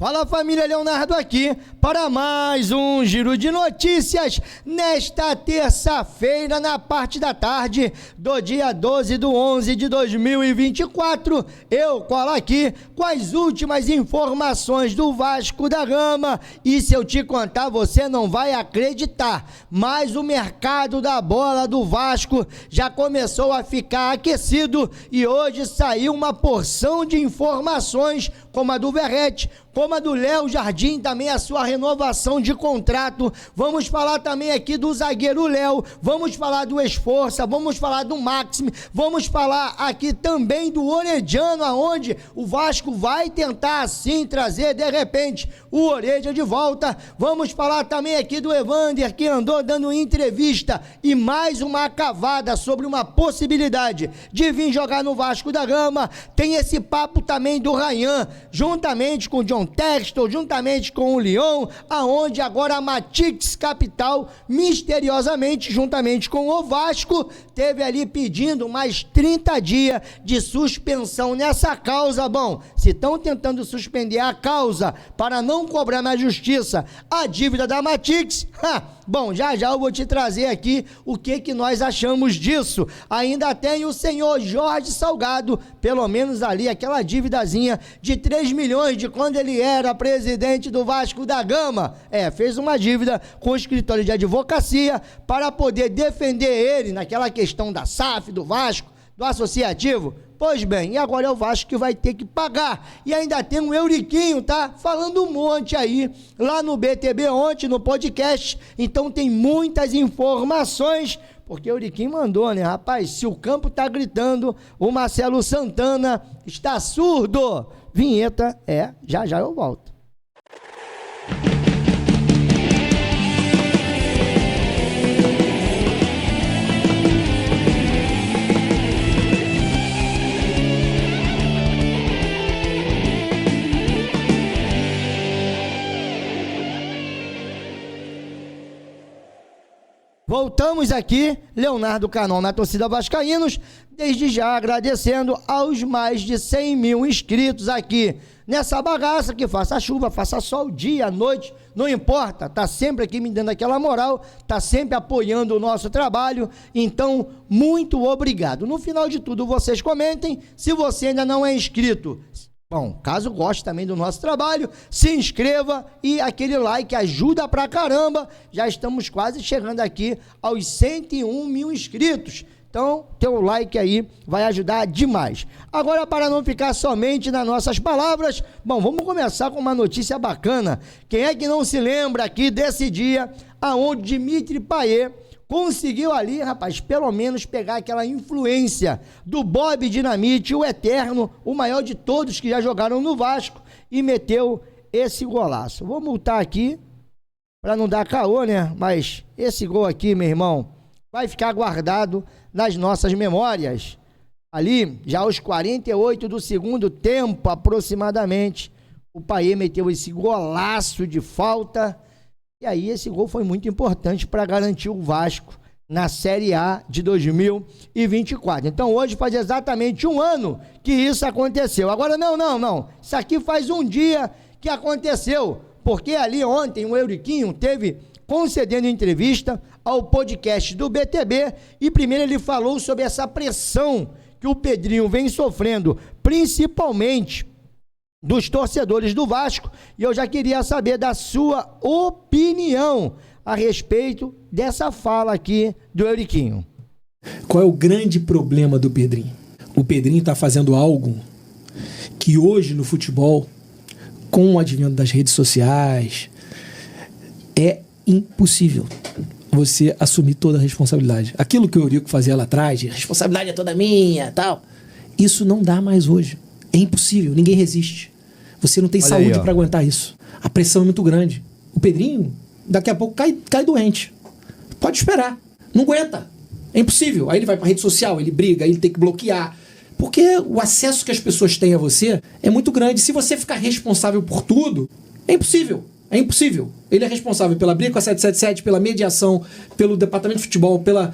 Fala família, Leonardo aqui para mais um giro de notícias nesta terça-feira na parte da tarde do dia 12/11 de 2024. Eu colo aqui com as últimas informações do Vasco da Gama e se eu te contar você não vai acreditar, mas o mercado da bola do Vasco já começou a ficar aquecido e hoje saiu uma porção de informações como a do Verratti, como a do Léo Jardim, também a sua renovação de contrato. Vamos falar também aqui do zagueiro Léo, vamos falar do Esforça, vamos falar do Maxime, vamos falar aqui também do Orediano, aonde o Vasco vai tentar assim trazer de repente o Orediano de volta. Vamos falar também aqui do Evander, que andou dando entrevista e mais uma cavada sobre uma possibilidade de vir jogar no Vasco da Gama. Tem esse papo também do Ryan, juntamente com o John Textor, juntamente com o Lyon, aonde agora a Matix Capital, misteriosamente, juntamente com o Vasco, teve ali pedindo mais 30 dias de suspensão nessa causa. Bom, se estão tentando suspender a causa para não cobrar na justiça a dívida da Matix, bom, já eu vou te trazer aqui o que nós achamos disso. Ainda tem o senhor Jorge Salgado, pelo menos ali aquela dívidazinha de 3 milhões de quando ele era presidente do Vasco da Gama. Fez uma dívida com o escritório de advocacia para poder defender ele naquela questão da SAF, do Vasco, do associativo. Pois bem, e agora é o Vasco que vai ter que pagar. E ainda tem um Euriquinho, tá? Falando um monte aí, lá no BTB ontem, no podcast. Então tem muitas informações, porque o Euriquinho mandou, né? Rapaz, se o campo tá gritando, o Marcelo Santana está surdo. Vinheta, já eu volto. Voltamos aqui, Leonardo Canon na torcida Vascaínos, desde já agradecendo aos mais de 100 mil inscritos aqui nessa bagaça, que faça chuva, faça sol, dia, noite, não importa, tá sempre aqui me dando aquela moral, tá sempre apoiando o nosso trabalho, então muito obrigado. No final de tudo vocês comentem, se você ainda não é inscrito, bom, caso goste também do nosso trabalho, se inscreva e aquele like ajuda pra caramba. Já estamos quase chegando aqui aos 101 mil inscritos. Então, teu like aí vai ajudar demais. Agora, para não ficar somente nas nossas palavras, bom, vamos começar com uma notícia bacana. Quem é que não se lembra aqui desse dia aonde Dimitri Payet conseguiu ali, rapaz, pelo menos pegar aquela influência do Bob Dinamite, o eterno, o maior de todos que já jogaram no Vasco, e meteu esse golaço. Vou multar aqui, para não dar caô, né? Mas esse gol aqui, meu irmão, vai ficar guardado nas nossas memórias. Ali, já aos 48 do segundo tempo, aproximadamente, o Payet meteu esse golaço de falta. E aí esse gol foi muito importante para garantir o Vasco na Série A de 2024. Então hoje faz exatamente um ano que isso aconteceu. Agora não. Isso aqui faz um dia que aconteceu. Porque ali ontem o Euriquinho teve concedendo entrevista ao podcast do BTB e primeiro ele falou sobre essa pressão que o Pedrinho vem sofrendo, principalmente dos torcedores do Vasco, e eu já queria saber da sua opinião a respeito dessa fala aqui do Euriquinho. Qual é o grande problema do Pedrinho? O Pedrinho está fazendo algo que hoje no futebol, com o advento das redes sociais, é impossível você assumir toda a responsabilidade. Aquilo que o Eurico fazia lá atrás, a responsabilidade é toda minha, tal, isso não dá mais hoje. É impossível, ninguém resiste. Você não tem saúde para aguentar isso. A pressão é muito grande. O Pedrinho, daqui a pouco, cai doente. Pode esperar. Não aguenta. É impossível. Aí ele vai para rede social, ele briga, aí ele tem que bloquear. Porque o acesso que as pessoas têm a você é muito grande. Se você ficar responsável por tudo, é impossível. É impossível. Ele é responsável pela briga com a 777, pela mediação, pelo departamento de futebol, pela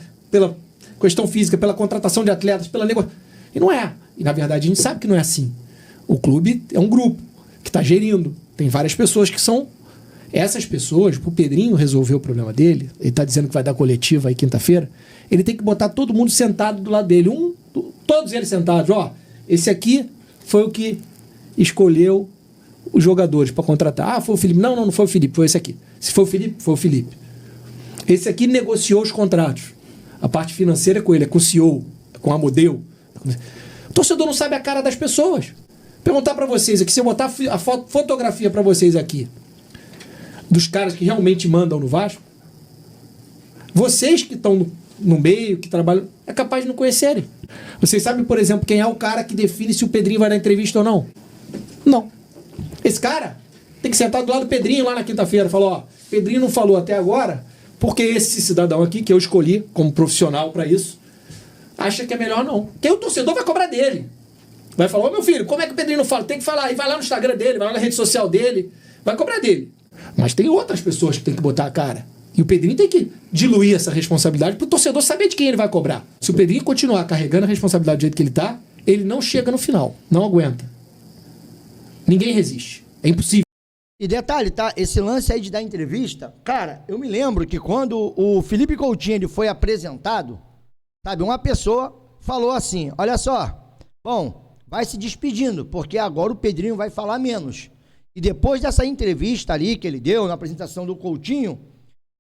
questão física, pela contratação de atletas, pela negócio. E não é. E na verdade a gente sabe que não é assim. O clube é um grupo que está gerindo. Tem várias pessoas que são... Essas pessoas, pro Pedrinho resolver o problema dele, ele tá dizendo que vai dar coletiva aí quinta-feira, ele tem que botar todo mundo sentado do lado dele. Todos eles sentados. Ó, esse aqui foi o que escolheu os jogadores para contratar. Ah, foi o Felipe. Não foi o Felipe, foi esse aqui. Se foi o Felipe, foi o Felipe. Esse aqui negociou os contratos. A parte financeira é com ele, é com o CEO, é com a Amodeu. O torcedor não sabe a cara das pessoas. Perguntar para vocês aqui, se eu botar a fotografia para vocês aqui, dos caras que realmente mandam no Vasco, vocês que estão no meio, que trabalham, é capaz de não conhecerem. Vocês sabem, por exemplo, quem é o cara que define se o Pedrinho vai dar entrevista ou não? Não. Esse cara tem que sentar do lado do Pedrinho lá na quinta-feira. Falou, ó, Pedrinho não falou até agora, porque esse cidadão aqui, que eu escolhi como profissional para isso, acha que é melhor não. Porque o torcedor vai cobrar dele. Vai falar, ô meu filho, como é que o Pedrinho não fala? Tem que falar. E vai lá no Instagram dele, vai lá na rede social dele, vai cobrar dele. Mas tem outras pessoas que tem que botar a cara. E o Pedrinho tem que diluir essa responsabilidade para o torcedor saber de quem ele vai cobrar. Se o Pedrinho continuar carregando a responsabilidade do jeito que ele tá, ele não chega no final. Não aguenta. Ninguém resiste. É impossível. E detalhe, tá? Esse lance aí de dar entrevista, cara, eu me lembro que quando o Felipe Coutinho ele foi apresentado, sabe, uma pessoa falou assim, olha só, bom, vai se despedindo, porque agora o Pedrinho vai falar menos. E depois dessa entrevista ali que ele deu na apresentação do Coutinho,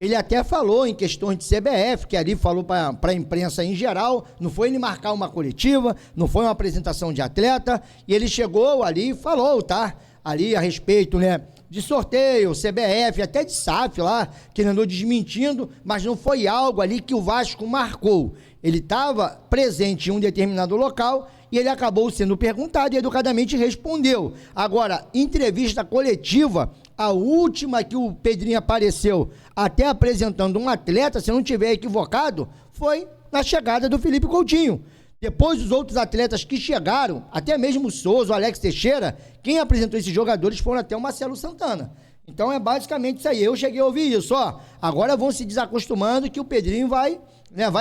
ele até falou em questões de CBF, que ali falou para a imprensa em geral, não foi ele marcar uma coletiva, não foi uma apresentação de atleta, e ele chegou ali e falou, tá? Ali a respeito, né, de sorteio, CBF, até de SAF lá, que ele andou desmentindo, mas não foi algo ali que o Vasco marcou. Ele estava presente em um determinado local e ele acabou sendo perguntado e educadamente respondeu. Agora, entrevista coletiva, a última que o Pedrinho apareceu, até apresentando um atleta, se não tiver equivocado, foi na chegada do Felipe Coutinho. Depois, os outros atletas que chegaram, até mesmo o Souza, o Alex Teixeira, quem apresentou esses jogadores foram até o Marcelo Santana. Então, é basicamente isso aí. Eu cheguei a ouvir isso, ó. Agora vão se desacostumando que o Pedrinho vai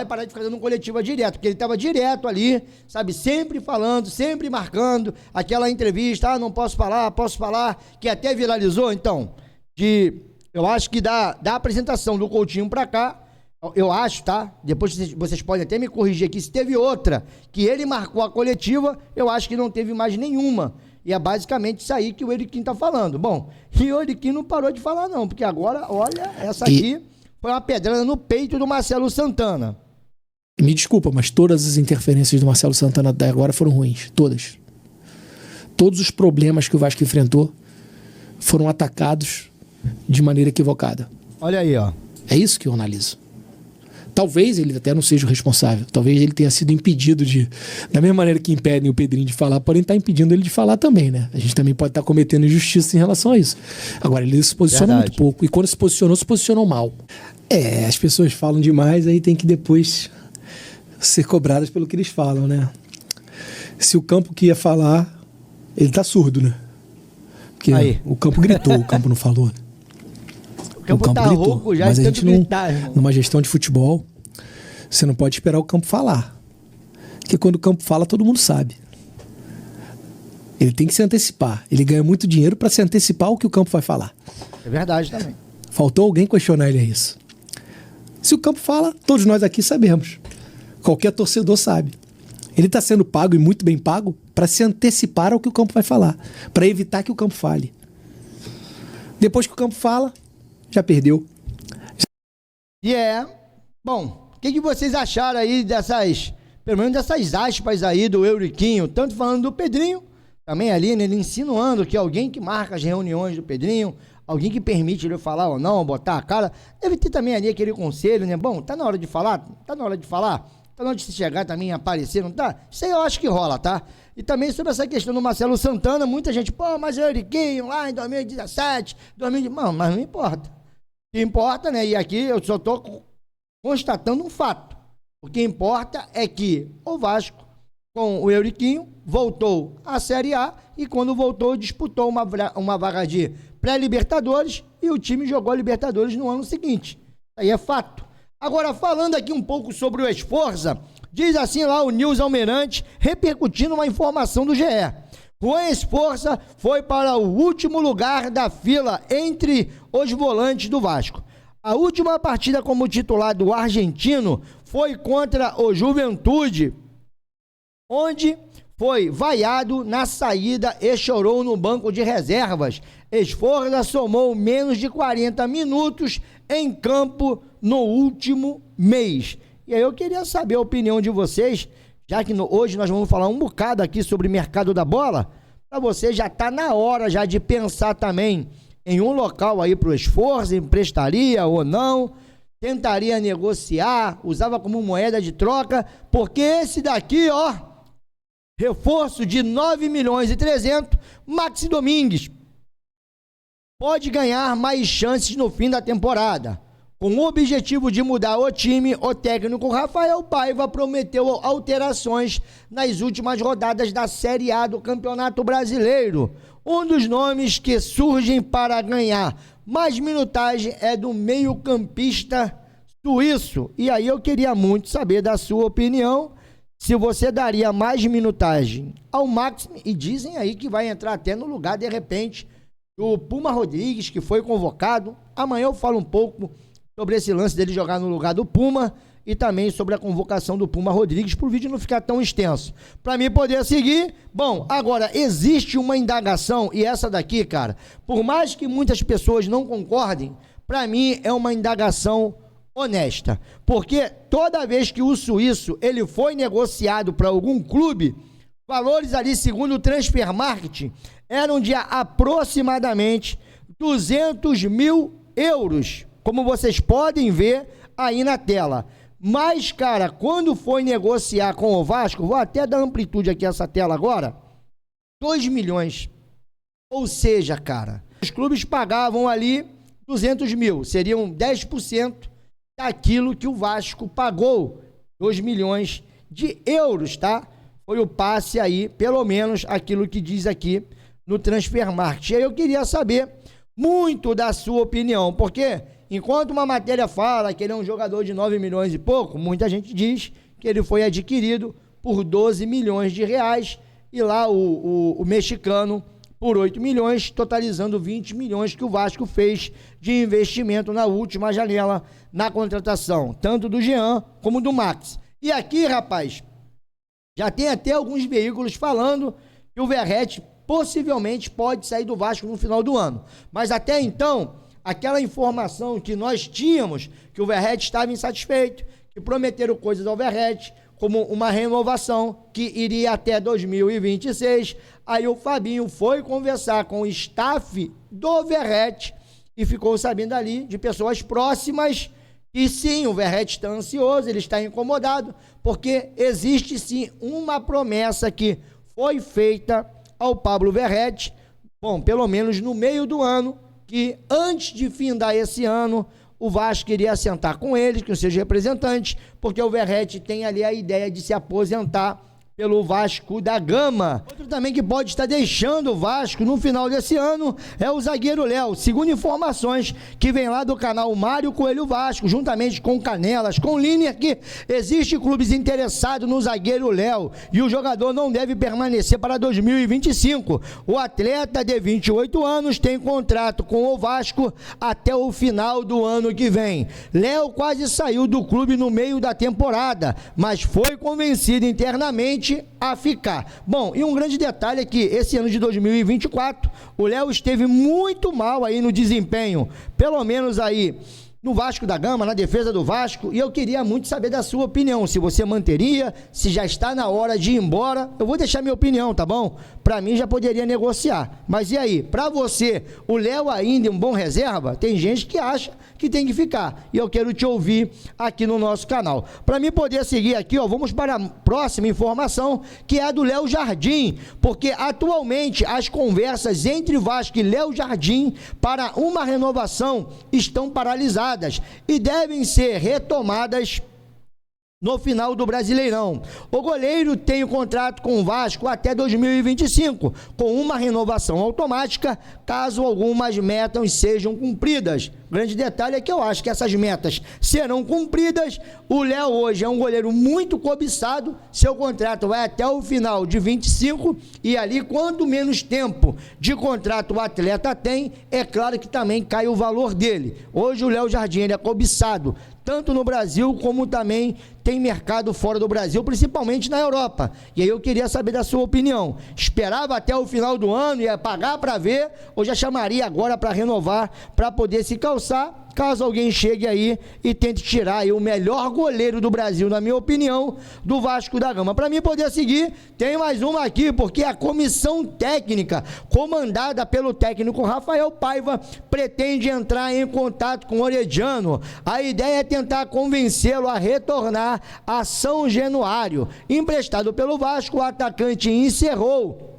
parar de ficar dando coletiva direto, porque ele estava direto ali, sabe, sempre falando, sempre marcando aquela entrevista, não posso falar, que até viralizou. Então, eu acho que da apresentação do Coutinho para cá, eu acho, tá? Depois vocês podem até me corrigir aqui, se teve outra que ele marcou a coletiva, eu acho que não teve mais nenhuma. E é basicamente isso aí que o Euriquinho tá falando. Bom, e o Euriquinho não parou de falar não, porque agora, olha, essa aqui foi uma pedrada no peito do Marcelo Santana. Me desculpa, mas todas as interferências do Marcelo Santana até agora foram ruins. Todas. Todos os problemas que o Vasco enfrentou foram atacados de maneira equivocada. Olha aí, ó. É isso que eu analiso. Talvez ele até não seja o responsável. Talvez ele tenha sido impedido de... Da mesma maneira que impedem o Pedrinho de falar, podem estar impedindo ele de falar também, né? A gente também pode estar cometendo injustiça em relação a isso. Agora, ele se posiciona muito pouco. E quando se posicionou mal. As pessoas falam demais, aí tem que depois ser cobradas pelo que eles falam, né? Se o campo que ia falar, ele tá surdo, né? Porque aí o campo gritou, o campo não falou, né? O campo tá gritou, rouco, já mas a gente numa gestão de futebol, você não pode esperar o campo falar. Porque quando o campo fala, todo mundo sabe. Ele tem que se antecipar. Ele ganha muito dinheiro para se antecipar o que o campo vai falar. É verdade também. Faltou alguém questionar ele a isso. Se o campo fala, todos nós aqui sabemos. Qualquer torcedor sabe. Ele está sendo pago e muito bem pago para se antecipar ao que o campo vai falar. Para evitar que o campo fale. Depois que o campo fala, já perdeu. Bom, o que vocês acharam aí pelo menos dessas aspas aí do Euriquinho, tanto falando do Pedrinho, também ali, né, ele insinuando que alguém que marca as reuniões do Pedrinho, alguém que permite ele falar ou não, botar a cara, deve ter também ali aquele conselho, né, bom, tá na hora de falar, tá na hora de se chegar também, aparecer, não tá? Isso aí eu acho que rola, tá? E também sobre essa questão do Marcelo Santana, muita gente, mas o Euriquinho lá em 2017, mas não importa. O que importa, né? E aqui eu só estou constatando um fato. O que importa é que o Vasco, com o Euriquinho, voltou à Série A e quando voltou disputou uma vaga de pré-Libertadores e o time jogou a Libertadores no ano seguinte. Aí é fato. Agora, falando aqui um pouco sobre o Esforza, diz assim lá o Nils Almirante, repercutindo uma informação do GE. Juan Esforza foi para o último lugar da fila entre os volantes do Vasco. A última partida como titular do argentino foi contra o Juventude, onde foi vaiado na saída e chorou no banco de reservas. Esforza somou menos de 40 minutos em campo no último mês. E aí eu queria saber a opinião de vocês, já que hoje nós vamos falar um bocado aqui sobre o mercado da bola, para você já tá na hora já de pensar também em um local aí para o Esforza, emprestaria ou não, tentaria negociar, usava como moeda de troca, porque esse daqui, ó, reforço de 9.300.000, Maxi Domingues, pode ganhar mais chances no fim da temporada. Com o objetivo de mudar o time, o técnico Rafael Paiva prometeu alterações nas últimas rodadas da Série A do Campeonato Brasileiro. Um dos nomes que surgem para ganhar mais minutagem é do meio-campista suíço. E aí eu queria muito saber da sua opinião, se você daria mais minutagem ao Maxi, e dizem aí que vai entrar até no lugar, de repente, do Puma Rodrigues, que foi convocado. Amanhã eu falo um pouco sobre esse lance dele jogar no lugar do Puma e também sobre a convocação do Puma Rodrigues, para o vídeo não ficar tão extenso. Para mim poder seguir, bom, agora, existe uma indagação, e essa daqui, cara, por mais que muitas pessoas não concordem, para mim é uma indagação honesta, porque toda vez que o suíço ele foi negociado para algum clube, valores ali, segundo o Transfer Market, eram de aproximadamente 200 mil euros, como vocês podem ver aí na tela. Mas, cara, quando foi negociar com o Vasco, vou até dar amplitude aqui essa tela agora, 2 milhões. Ou seja, cara, os clubes pagavam ali 200 mil, seriam 10% daquilo que o Vasco pagou, 2 milhões de euros, tá? Foi o passe aí, pelo menos aquilo que diz aqui no Transfer Market. E aí eu queria saber muito da sua opinião, porque enquanto uma matéria fala que ele é um jogador de 9 milhões e pouco, muita gente diz que ele foi adquirido por 12 milhões de reais e lá o mexicano por 8 milhões, totalizando 20 milhões que o Vasco fez de investimento na última janela na contratação, tanto do Jean como do Max. E aqui, rapaz, já tem até alguns veículos falando que o Verratti possivelmente pode sair do Vasco no final do ano. Mas até então, aquela informação que nós tínhamos, que o Verratti estava insatisfeito, que prometeram coisas ao Verratti, como uma renovação que iria até 2026. Aí o Fabinho foi conversar com o staff do Verratti e ficou sabendo ali de pessoas próximas que sim, o Verratti está ansioso, ele está incomodado, porque existe sim uma promessa que foi feita ao Pablo Verratti, bom, pelo menos no meio do ano, que antes de findar esse ano, o Vasco iria sentar com eles, com seus representantes, porque o Verratti tem ali a ideia de se aposentar pelo Vasco da Gama. Outro também que pode estar deixando o Vasco no final desse ano é o zagueiro Léo. Segundo informações que vem lá do canal Mário Coelho Vasco, juntamente com Canelas, com Lineker, que existe clubes interessados no zagueiro Léo e o jogador não deve permanecer para 2025. O atleta de 28 anos tem contrato com o Vasco até o final do ano que vem. Léo quase saiu do clube no meio da temporada, mas foi convencido internamente a ficar. Bom, e um grande detalhe é que esse ano de 2024, o Léo esteve muito mal aí no desempenho, pelo menos aí no Vasco da Gama, na defesa do Vasco, e eu queria muito saber da sua opinião, se você manteria, se já está na hora de ir embora. Eu vou deixar minha opinião, tá bom? Para mim já poderia negociar, mas e aí? Para você, o Léo ainda é um bom reserva? Tem gente que acha que tem que ficar, e eu quero te ouvir aqui no nosso canal. Para mim poder seguir aqui, ó, vamos para a próxima informação, que é a do Léo Jardim, porque atualmente as conversas entre Vasco e Léo Jardim para uma renovação estão paralisadas e devem ser retomadas no final do Brasileirão. O goleiro tem o contrato com o Vasco até 2025, com uma renovação automática, caso algumas metas sejam cumpridas. Grande detalhe é que eu acho que essas metas serão cumpridas. O Léo hoje é um goleiro muito cobiçado, seu contrato vai até o final de 25, e ali, quanto menos tempo de contrato o atleta tem, é claro que também cai o valor dele. Hoje o Léo Jardim ele é cobiçado, tanto no Brasil como também tem mercado fora do Brasil, principalmente na Europa. E aí eu queria saber da sua opinião. Esperava até o final do ano, ia pagar para ver, ou já chamaria agora para renovar, para poder se calçar, caso alguém chegue aí e tente tirar aí o melhor goleiro do Brasil, na minha opinião, do Vasco da Gama. Para mim poder seguir, tem mais uma aqui, porque a comissão técnica, comandada pelo técnico Rafael Paiva, pretende entrar em contato com o Orediano. A ideia é tentar convencê-lo a retornar a São Januário. Emprestado pelo Vasco, o atacante encerrou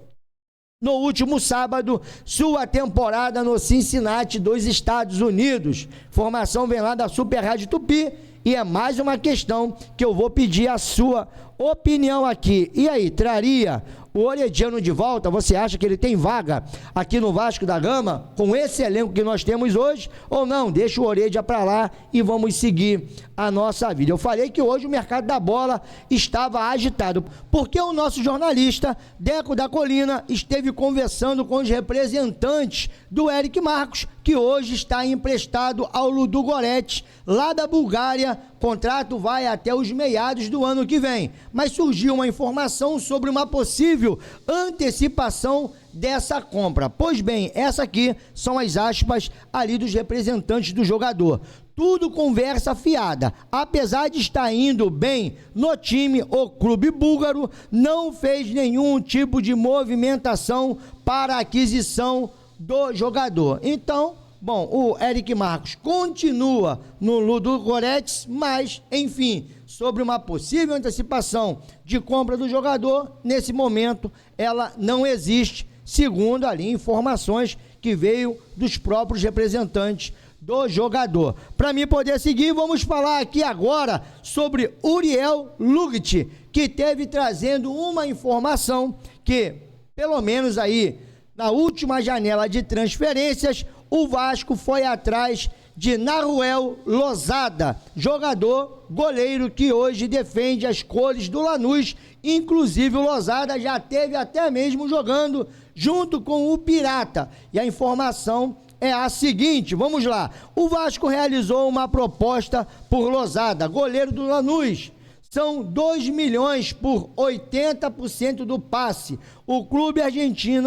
no último sábado sua temporada no Cincinnati dos Estados Unidos. Formação vem lá da Super Rádio Tupi, e é mais uma questão que eu vou pedir a sua opinião aqui. E aí, traria o Orediano de volta? Você acha que ele tem vaga aqui no Vasco da Gama, com esse elenco que nós temos hoje, ou não? Deixa o Oredia para lá e vamos seguir a nossa vida. Eu falei que hoje o mercado da bola estava agitado, porque o nosso jornalista Deco da Colina esteve conversando com os representantes do Eric Marcos, que hoje está emprestado ao Ludogorets, lá da Bulgária. Contrato vai até os meados do ano que vem, mas surgiu uma informação sobre uma possível antecipação dessa compra. Pois bem, essa aqui são as aspas ali dos representantes do jogador. Tudo conversa fiada. Apesar de estar indo bem no time, o clube búlgaro não fez nenhum tipo de movimentação para a aquisição do jogador. Então, bom, o Eric Marcos continua no Ludogorets, mas, enfim, sobre uma possível antecipação de compra do jogador, nesse momento ela não existe, segundo ali informações que veio dos próprios representantes do jogador. Para mim poder seguir, vamos falar aqui agora sobre Uriel Lugt, que teve trazendo uma informação que, pelo menos aí, na última janela de transferências, o Vasco foi atrás de Naruel Lozada, jogador goleiro que hoje defende as cores do Lanús. Inclusive o Lozada já teve até mesmo jogando junto com o Pirata. E a informação é a seguinte, vamos lá. O Vasco realizou uma proposta por Lozada, goleiro do Lanús. São 2 milhões por 80% do passe. O clube argentino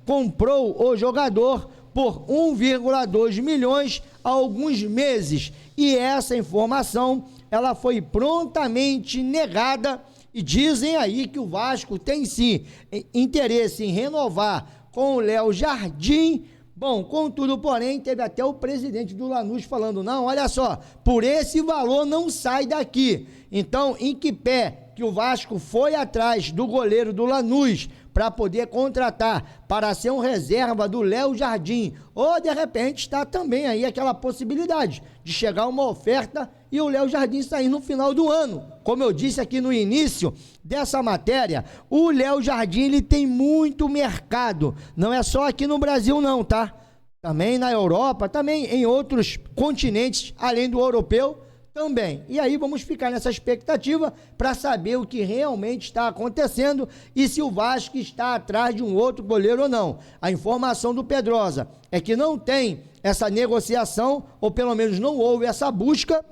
comprou o jogador por 1,2 milhões há alguns meses. E essa informação, ela foi prontamente negada, e dizem aí que o Vasco tem sim interesse em renovar com o Léo Jardim. Bom, contudo, porém, teve até o presidente do Lanús falando, não, olha só, por esse valor não sai daqui. Então, em que pé que o Vasco foi atrás do goleiro do Lanús para poder contratar, para ser um reserva do Léo Jardim, ou de repente está também aí aquela possibilidade de chegar uma oferta e o Léo Jardim sair no final do ano. Como eu disse aqui no início dessa matéria, o Léo Jardim ele tem muito mercado, não é só aqui no Brasil não, tá? Também na Europa, também em outros continentes, além do europeu, também. E aí vamos ficar nessa expectativa para saber o que realmente está acontecendo e se o Vasco está atrás de um outro goleiro ou não. A informação do Pedrosa é que não tem essa negociação, ou pelo menos não houve essa busca.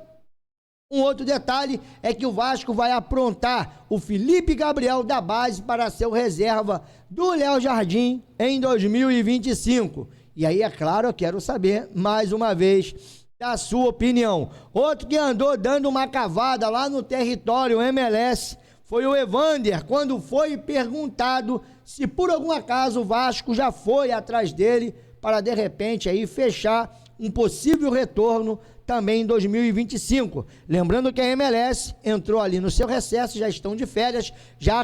Um outro detalhe é que o Vasco vai aprontar o Felipe Gabriel da base para ser o reserva do Léo Jardim em 2025. E aí, é claro, eu quero saber mais uma vez da sua opinião. Outro que andou dando uma cavada lá no território MLS foi o Evander, quando foi perguntado se por algum acaso o Vasco já foi atrás dele para de repente aí fechar um possível retorno também em 2025. Lembrando que a MLS entrou ali no seu recesso, já estão de férias, já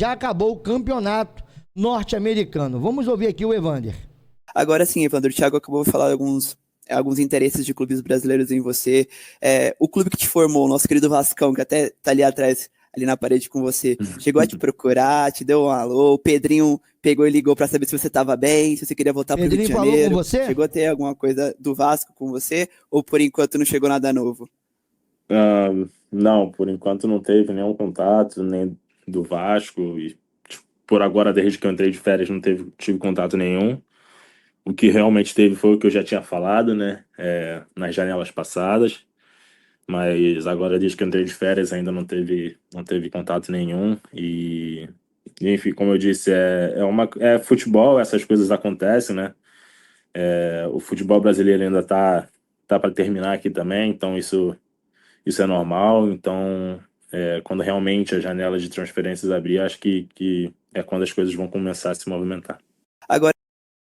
acabou o campeonato norte-americano. Vamos ouvir aqui o Evander. Agora sim, Evandro, o Thiago acabou de falar alguns alguns interesses de clubes brasileiros em você. O clube que te formou, o nosso querido Vascão, que até tá ali atrás, ali na parede com você, chegou a te procurar, te deu um alô, o Pedrinho pegou e ligou para saber se você estava bem, se você queria voltar para o Rio de Janeiro. Pedrinho falou com você? Chegou a ter alguma coisa do Vasco com você, ou por enquanto não chegou nada novo? Não, por enquanto não teve nenhum contato, nem do Vasco, e por agora, desde que eu entrei de férias, não tive contato nenhum. O que realmente teve foi o que eu já tinha falado, né, nas janelas passadas, mas agora, desde que eu entrei de férias, ainda não teve contato nenhum. E, enfim, como eu disse, é futebol, essas coisas acontecem, né? O futebol brasileiro ainda tá para terminar aqui também, então isso é normal. Então, quando realmente a janela de transferências abrir, acho que é quando as coisas vão começar a se movimentar. Agora,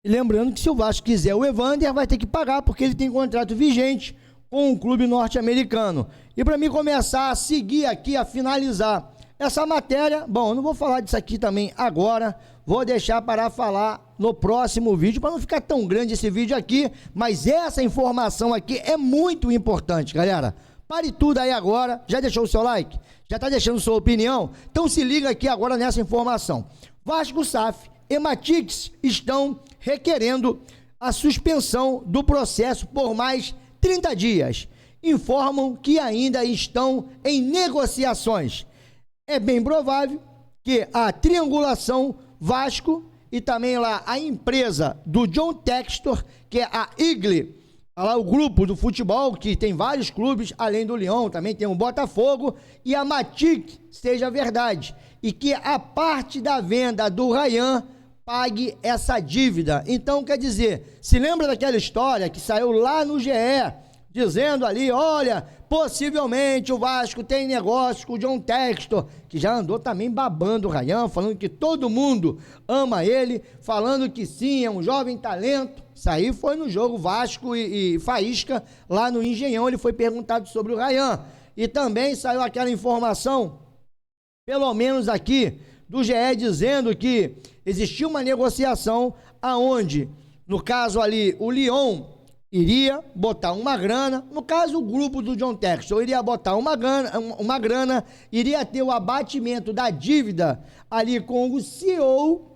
e lembrando que se o Vasco quiser o Evander, vai ter que pagar, porque ele tem contrato vigente com um clube norte-americano. E para mim começar a seguir aqui, a finalizar essa matéria, bom, eu não vou falar disso aqui também agora, vou deixar para falar no próximo vídeo, para não ficar tão grande esse vídeo aqui, mas essa informação aqui é muito importante, galera. Pare tudo aí agora, já deixou o seu like? Já está deixando sua opinião? Então se liga aqui agora nessa informação. Vasco, SAF e Matix estão requerendo a suspensão do processo por mais 30 dias. Informam que ainda estão em negociações. É bem provável que a triangulação Vasco e também lá a empresa do John Textor, que é a Igle, lá o grupo do futebol, que tem vários clubes, além do Lyon, também tem o Botafogo, e a Matic seja verdade, e que a parte da venda do Ryan pague essa dívida. Então, quer dizer, se lembra daquela história que saiu lá no GE, dizendo ali, olha, possivelmente o Vasco tem negócio com o John Textor, que já andou também babando o Ryan, falando que todo mundo ama ele, falando que sim, é um jovem talento. Isso aí foi no jogo Vasco e Faísca, lá no Engenhão, ele foi perguntado sobre o Ryan. E também saiu aquela informação, pelo menos aqui, do GE, dizendo que existia uma negociação aonde, no caso ali, o Lyon iria botar uma grana, no caso o grupo do John Textor iria botar uma grana, iria ter o abatimento da dívida ali com o CEO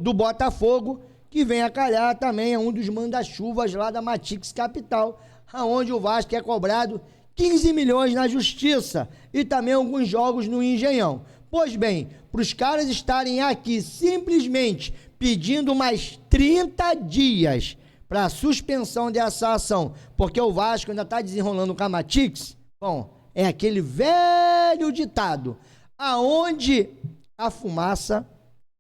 do Botafogo, que vem a calhar também é um dos manda-chuvas lá da Matix Capital, aonde o Vasco é cobrado 15 milhões na justiça e também alguns jogos no Engenhão. Pois bem, para os caras estarem aqui simplesmente pedindo mais 30 dias para a suspensão dessa ação, porque o Vasco ainda está desenrolando com a Matix, bom, é aquele velho ditado, aonde a fumaça,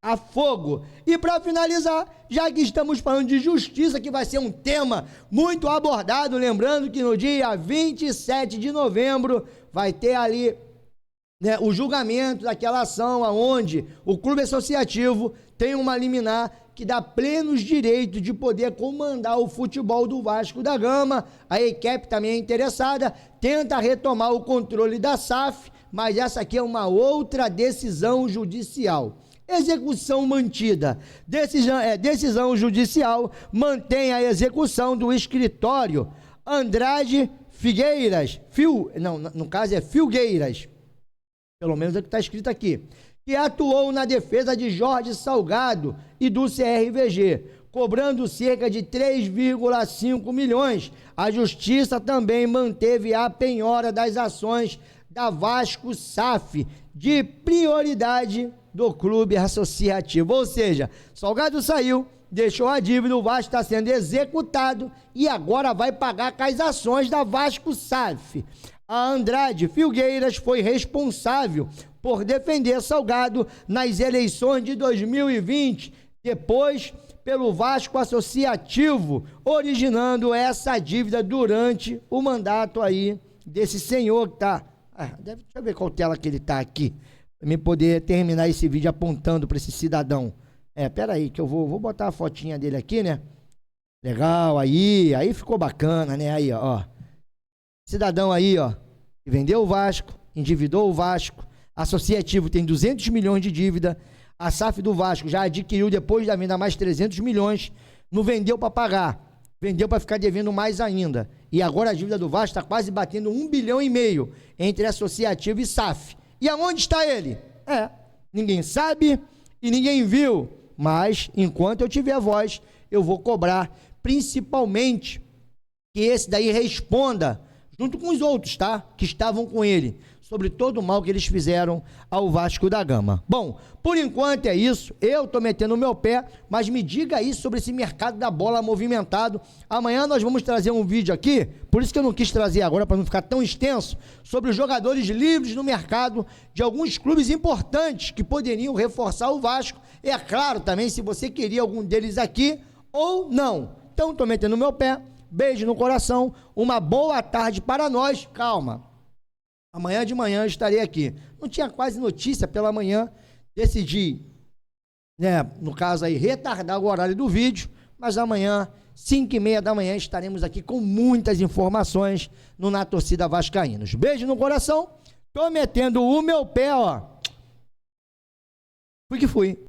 há fogo. E para finalizar, já que estamos falando de justiça, que vai ser um tema muito abordado, lembrando que no dia 27 de novembro vai ter ali, né, o julgamento daquela ação onde o clube associativo tem uma liminar que dá plenos direitos de poder comandar o futebol do Vasco da Gama. A ECAP também é interessada, tenta retomar o controle da SAF, mas essa aqui é uma outra decisão judicial. Execução mantida. Decisão judicial mantém a execução do escritório Andrade Figueiras, no caso é Filgueiras, pelo menos é o que está escrito aqui, que atuou na defesa de Jorge Salgado e do CRVG, cobrando cerca de 3,5 milhões. A Justiça também manteve a penhora das ações da Vasco SAF de prioridade do clube associativo. Ou seja, Salgado saiu, deixou a dívida, o Vasco está sendo executado e agora vai pagar com as ações da Vasco SAF. A Andrade Filgueiras foi responsável por defender Salgado nas eleições de 2020, depois pelo Vasco Associativo, originando essa dívida durante o mandato aí desse senhor que tá... deixa eu ver qual tela que ele tá aqui, para mim poder terminar esse vídeo apontando para esse cidadão. Pera aí, que eu vou botar a fotinha dele aqui, né? Legal, aí ficou bacana, né? Aí, ó. Cidadão aí, ó, que vendeu o Vasco, endividou o Vasco, associativo tem 200 milhões de dívida, a SAF do Vasco já adquiriu depois da venda mais 300 milhões, não vendeu para pagar, vendeu para ficar devendo mais ainda. E agora a dívida do Vasco está quase batendo 1,5 bilhão entre Associativo e SAF. E aonde está ele? Ninguém sabe e ninguém viu. Mas, enquanto eu tiver voz, eu vou cobrar, principalmente, que esse daí responda, junto com os outros, tá? Que estavam com ele, sobre todo o mal que eles fizeram ao Vasco da Gama. Bom, por enquanto é isso, eu tô metendo o meu pé, mas me diga aí sobre esse mercado da bola movimentado. Amanhã nós vamos trazer um vídeo aqui, por isso que eu não quis trazer agora, para não ficar tão extenso, sobre os jogadores livres no mercado de alguns clubes importantes que poderiam reforçar o Vasco. É claro também se você queria algum deles aqui ou não. Então tô metendo o meu pé, beijo no coração, uma boa tarde para nós, calma. Amanhã de manhã eu estarei aqui. Não tinha quase notícia pela manhã. Decidi, no caso aí, retardar o horário do vídeo. Mas amanhã, 5h30 da manhã, estaremos aqui com muitas informações no Na Torcida Vascaínos. Beijo no coração. Tô metendo o meu pé, ó. Fui que fui.